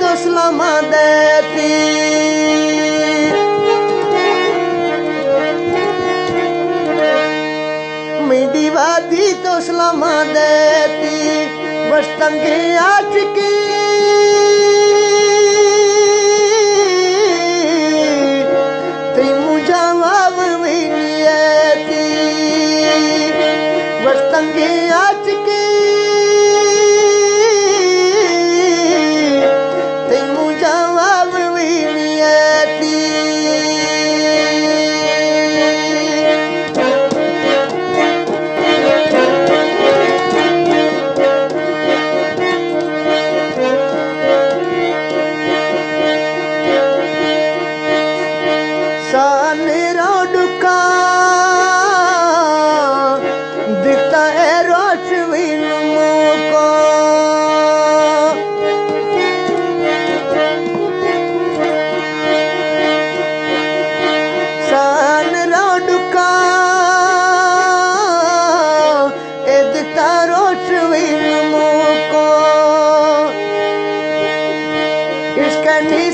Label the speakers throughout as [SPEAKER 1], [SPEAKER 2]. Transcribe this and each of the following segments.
[SPEAKER 1] तो सलामा देती मीडी वादी तो सलामा देती बस तंगे आज की ती मुझा वाव विनियती बस तंगे आज की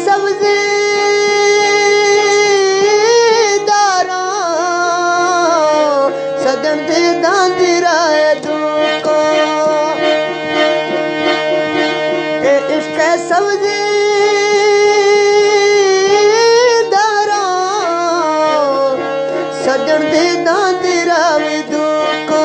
[SPEAKER 1] सब्जी दारा सदन दे दांदिरा दुको इश्क सब्जी दारा सदन दे दांदिरा दुको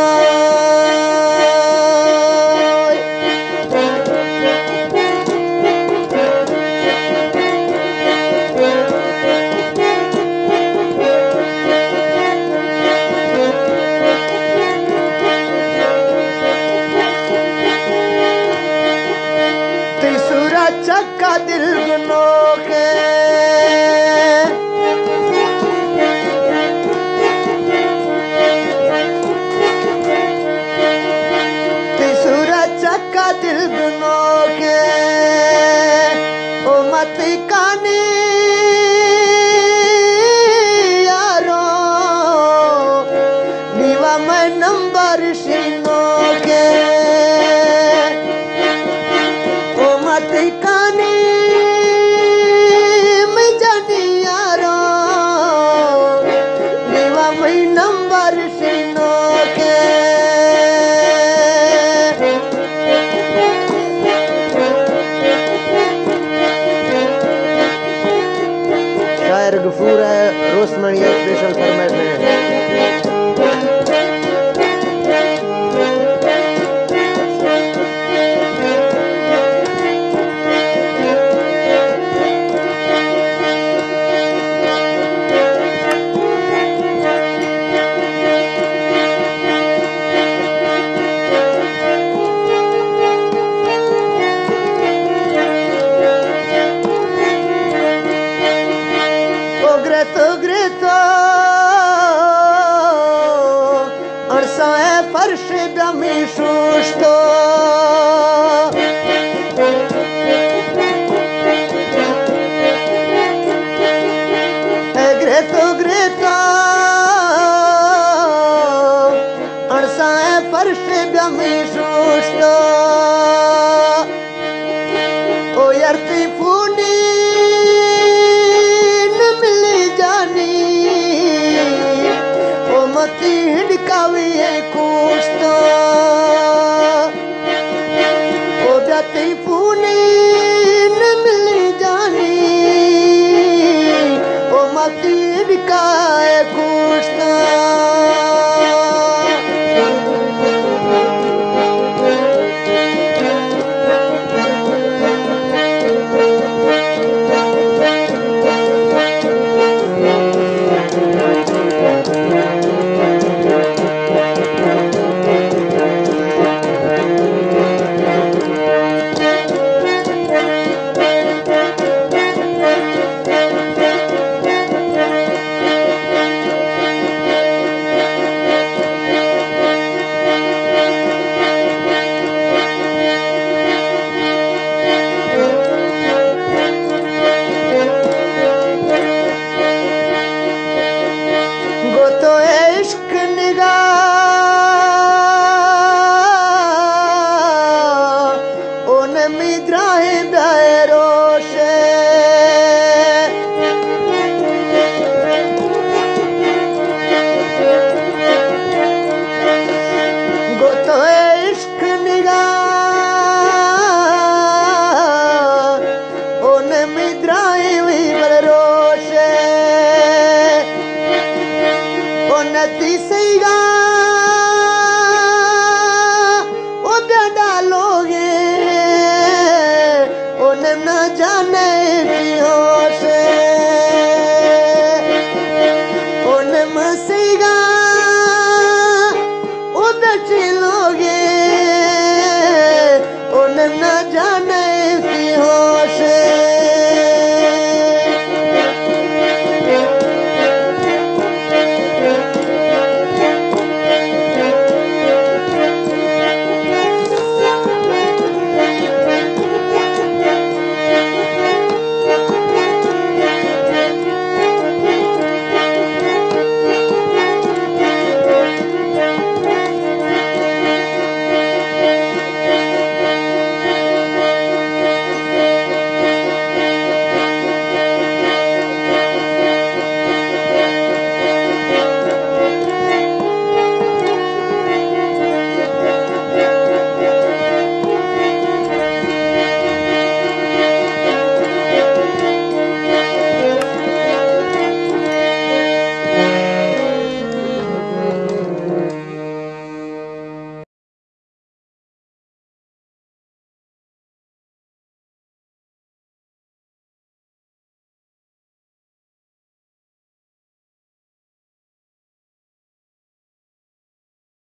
[SPEAKER 1] चक्का दिल गुनों के तीसरा चक्का दिल गुनों के ओ मत कानी यारो नीवा मैं नंबर शीनों के ओ मत कानी नंबर सीनो के शायर गफूर है रोस्टमनिया स्पेशल फॉर्मेट में grito orso e farsi da mi susto e grito orso e farsi da mi susto o yarti funi मती हिड़कावी कुछ तो ओ जाती